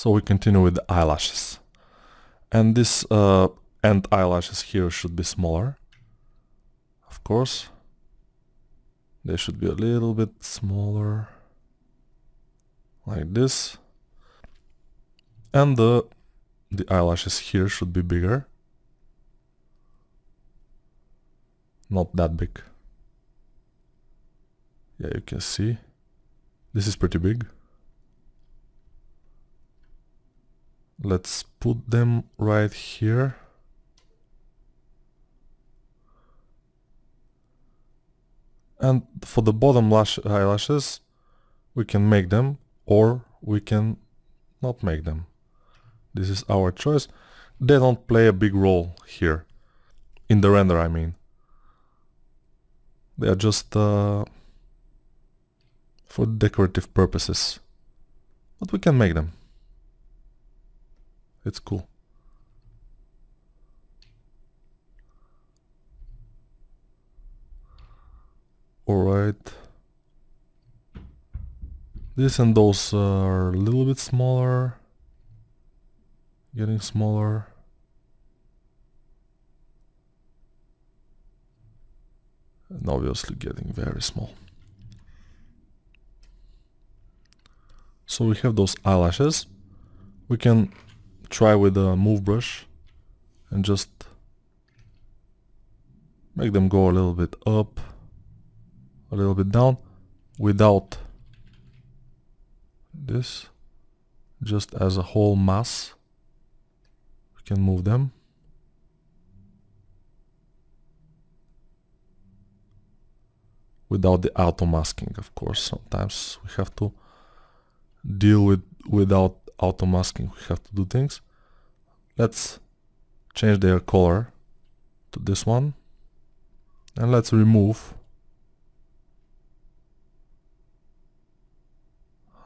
So we continue with the eyelashes. And this end eyelashes here should be smaller. Of course. They should be a little bit smaller. Like this. And the eyelashes here should be bigger. Not that big. Yeah, you can see. This is pretty big. Let's put them right here. And for the bottom eyelashes, we can make them or we can not make them. This is our choice. They don't play a big role here. In the render, I mean. They are just for decorative purposes. But we can make them. It's cool. Alright. This and those are a little bit smaller. Getting smaller. And obviously getting very small. So we have those eyelashes. We can try with a move brush and just make them go a little bit up, a little bit down, without this, just as a whole mass. We can move them. Without the auto masking, of course. Sometimes we have to deal without auto masking. We have to do things. Let's change their color to this one, and let's remove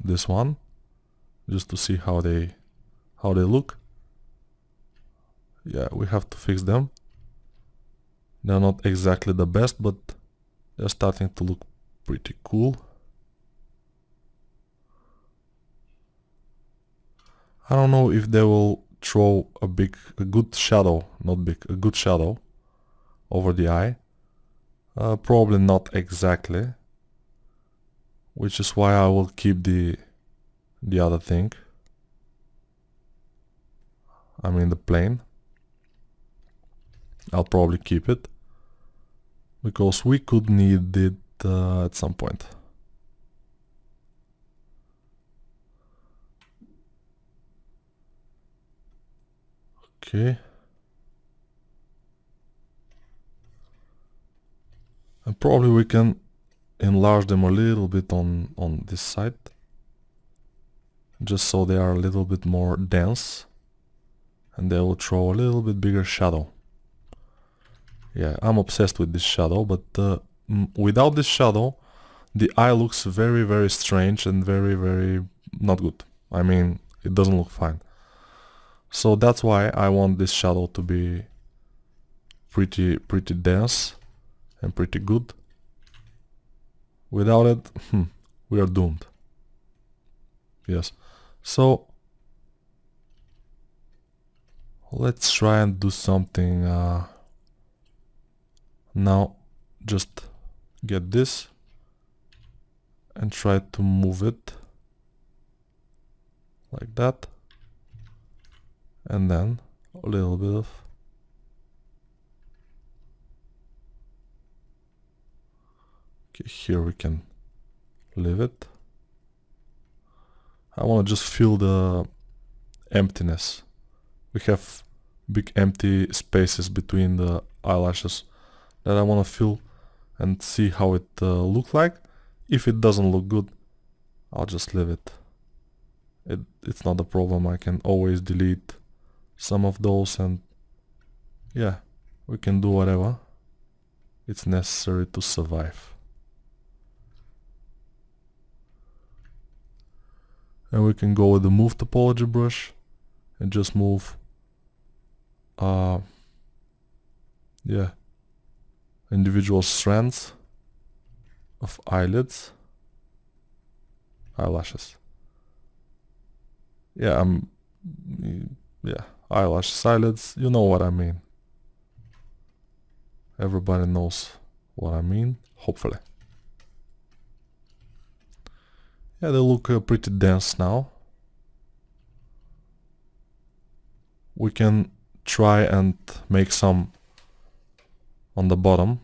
this one just to see how they look. Yeah, we have to fix them. They're not exactly the best, but they're starting to look pretty cool. I don't know if they will throw a good shadow, not big, a good shadow over the eye. Probably not exactly, which is why I will keep the other thing. I mean the plane. I'll probably keep it because we could need it at some point. Okay. And probably we can enlarge them a little bit on this side, just so they are a little bit more dense and they will throw a little bit bigger shadow. Yeah, I'm obsessed with this shadow, but without this shadow the eye looks very, very strange and very, very not good. I mean, it doesn't look fine. So that's why I want this shadow to be pretty dense and pretty good. Without it, we are doomed. Yes. So let's try and do something. Now just get this and try to move it like that, and then a little bit of here we can leave it. I want to just fill the emptiness. We have big empty spaces between the eyelashes that I want to fill and see how it looks like. If it doesn't look good, I'll just leave it. It's not a problem. I can always delete some of those, and yeah, we can do whatever it's necessary to survive. And we can go with the move topology brush and just move yeah, individual strands of eyelashes. Yeah, yeah, eyelash eyelids, you know what I mean. Everybody knows what I mean, hopefully. Yeah, they look pretty dense now. We can try and make some on the bottom.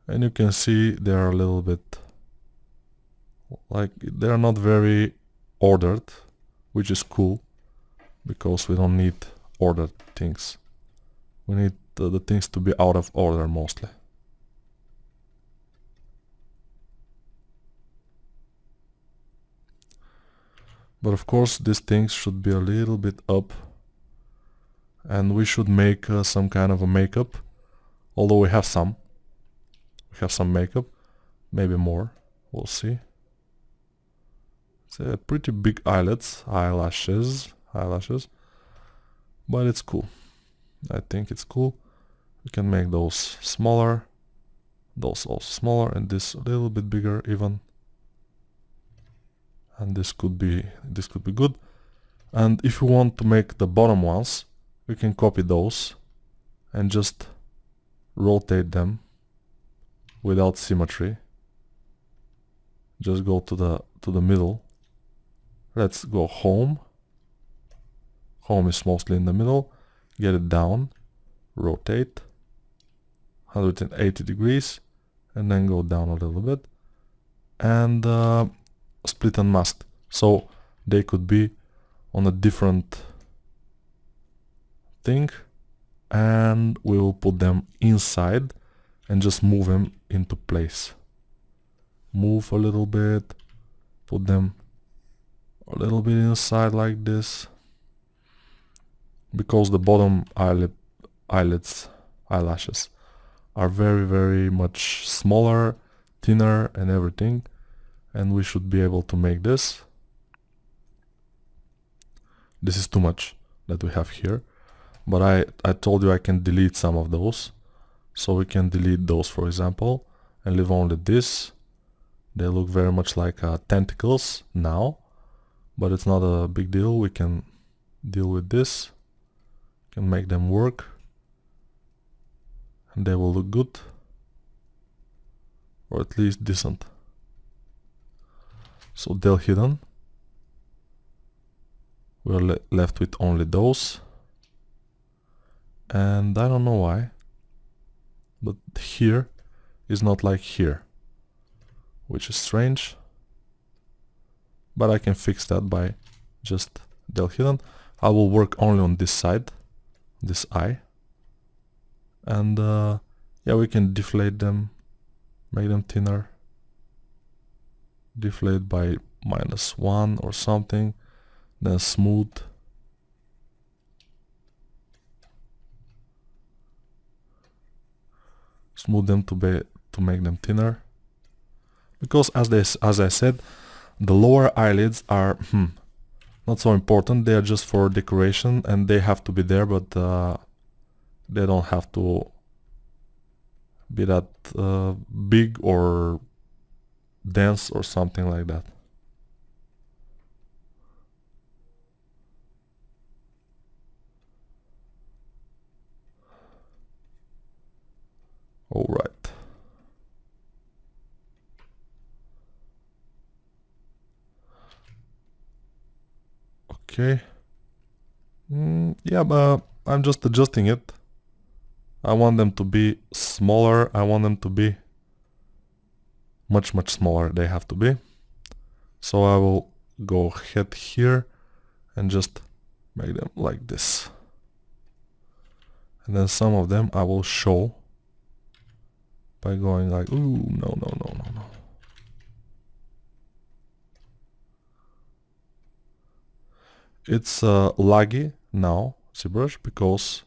And you can see they're a little bit like they're not very ordered, which is cool because we don't need ordered things. We need the things to be out of order mostly. But of course these things should be a little bit up, and we should make some kind of a makeup, although we have some. We have some makeup, maybe more, we'll see. It's a pretty big eyelashes, but it's cool. I think it's cool. We can make those smaller, those also smaller, and this a little bit bigger even. And this could be good. And if you want to make the bottom ones, we can copy those and just rotate them without symmetry. Just go to the middle. Let's go home. Home is mostly in the middle. Get it down, rotate 180 degrees, and then go down a little bit, and split and mask, so they could be on a different thing, and we will put them inside and just move them into place. Move a little bit, put them a little bit inside like this, because the bottom eyelashes are very much smaller, thinner and everything, and we should be able to make this. This is too much that we have here, but I told you I can delete some of those, so we can delete those, for example, and leave only this. They look very much like tentacles now, but it's not a big deal. We can deal with this, can make them work, and they will look good, or at least decent. So they're hidden. We're left with only those, and I don't know why, but here is not like here, which is strange, but I can fix that by just del hidden. I will work only on this side, this eye, and yeah, we can deflate them, make them thinner, deflate by -1 or something, then smooth, them to make them thinner, because as I said, the lower eyelids are not so important. They are just for decoration and they have to be there, but they don't have to be that big or dense or something like that. All right. Okay. Yeah, but I'm just adjusting it. I want them to be smaller. I want them to be much smaller. They have to be. So I will go ahead here and just make them like this. And then some of them I will show by going like, ooh, no. It's laggy now, ZBrush, because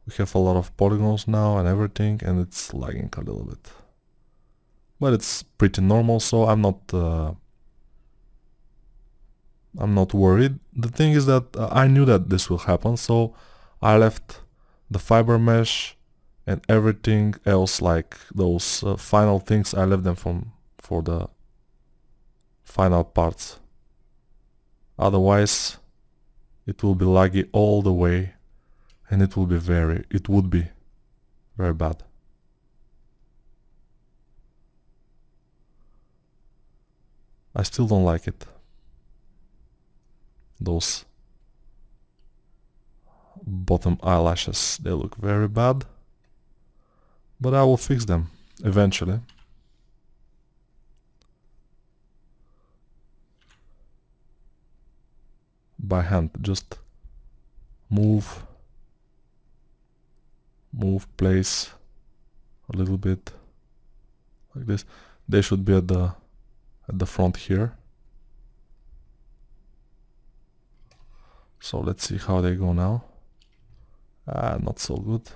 we have a lot of polygons now and everything, and it's lagging a little bit. But it's pretty normal, so I'm not worried. The thing is that I knew that this will happen, so I left the fiber mesh and everything else, like those final things, I left them for the final parts. Otherwise it will be laggy all the way and it would be very bad. I still don't like it. Those bottom eyelashes, they look very bad. But I will fix them eventually. By hand, just move, place a little bit like this. They should be at the front here. So let's see how they go now. Not so good.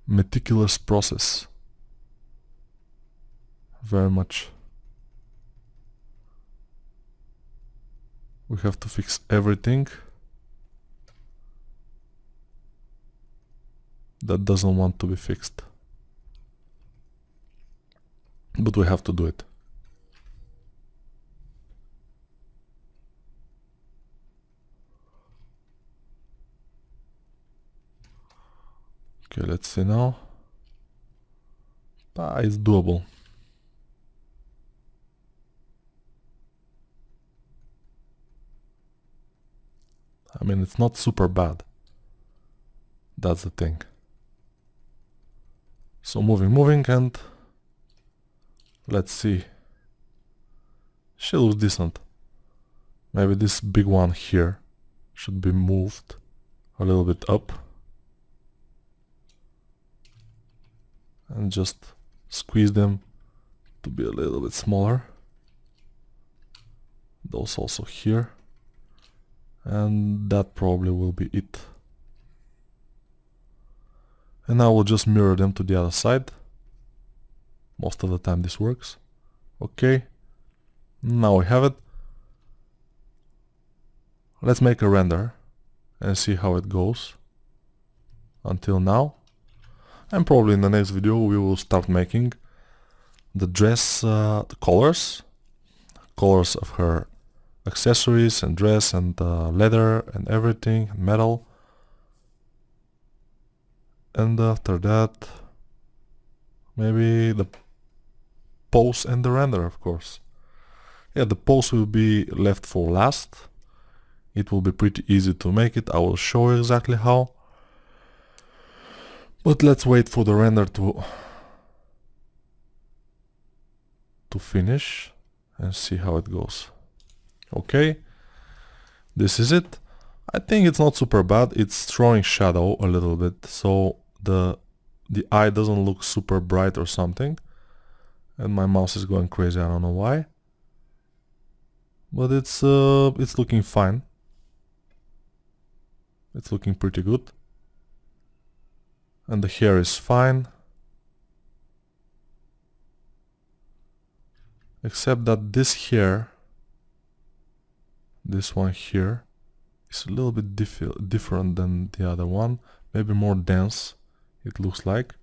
Meticulous process. Very much. We have to fix everything that doesn't want to be fixed. But we have to do it. Okay, let's see now. It's doable. I mean, it's not super bad. That's the thing. So moving, and let's see. She looks decent. Maybe this big one here should be moved a little bit up. And just squeeze them to be a little bit smaller. Those also here. And that probably will be it. And I will just mirror them to the other side. Most of the time this works. Okay. Now we have it. Let's make a render and see how it goes. Until now. And probably in the next video we will start making the dress the colors of her accessories and dress and leather and everything, metal. And after that maybe the pose and the render, of course. Yeah, the pose will be left for last. It will be pretty easy to make it. I will show you exactly how. But let's wait for the render to finish and see how it goes. Okay, this is it. I think it's not super bad. It's throwing shadow a little bit, so the eye doesn't look super bright or something. And my mouse is going crazy, I don't know why. But it's looking fine. It's looking pretty good. And the hair is fine. Except that this hair, this one here, is a little bit different than the other one. Maybe more dense, it looks like.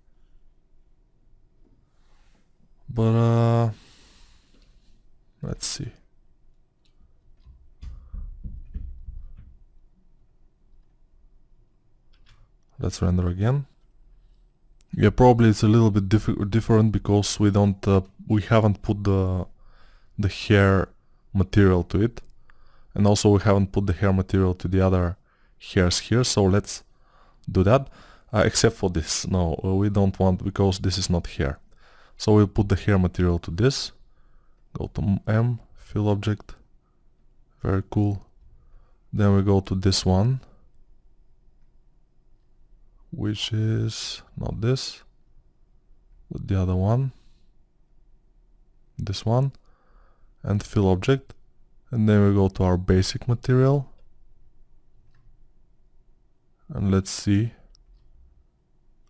But let's see. Let's render again. Yeah, probably it's a little bit different because we haven't put the hair material to it, and also we haven't put the hair material to the other hairs here. So let's do that. Except for this, no, we don't want, because this is not hair. So we'll put the hair material to this. Go to M, fill object. Very cool. Then we go to this one, which is not this, but the other one. This one. And fill object. And then we go to our basic material. And let's see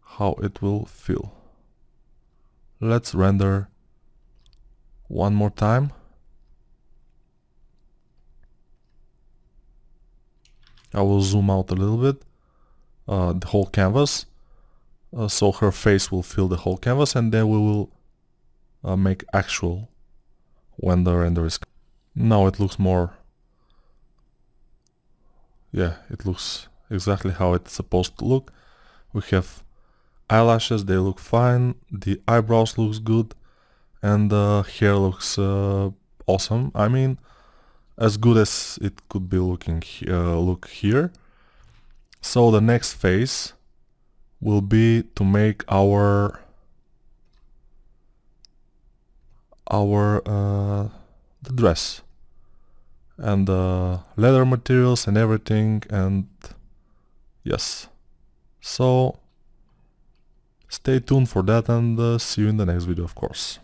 how it will feel. Let's render one more time. I will zoom out a little bit, the whole canvas. so her face will fill the whole canvas, and then we will make actual when the render is. Now it looks more, yeah, it looks exactly how it's supposed to look. We have eyelashes, they look fine, the eyebrows looks good, and the hair looks awesome. I mean, as good as it could be looking look here. So the next phase will be to make our the dress and the leather materials and everything, and yes, so stay tuned for that, and see you in the next video, of course.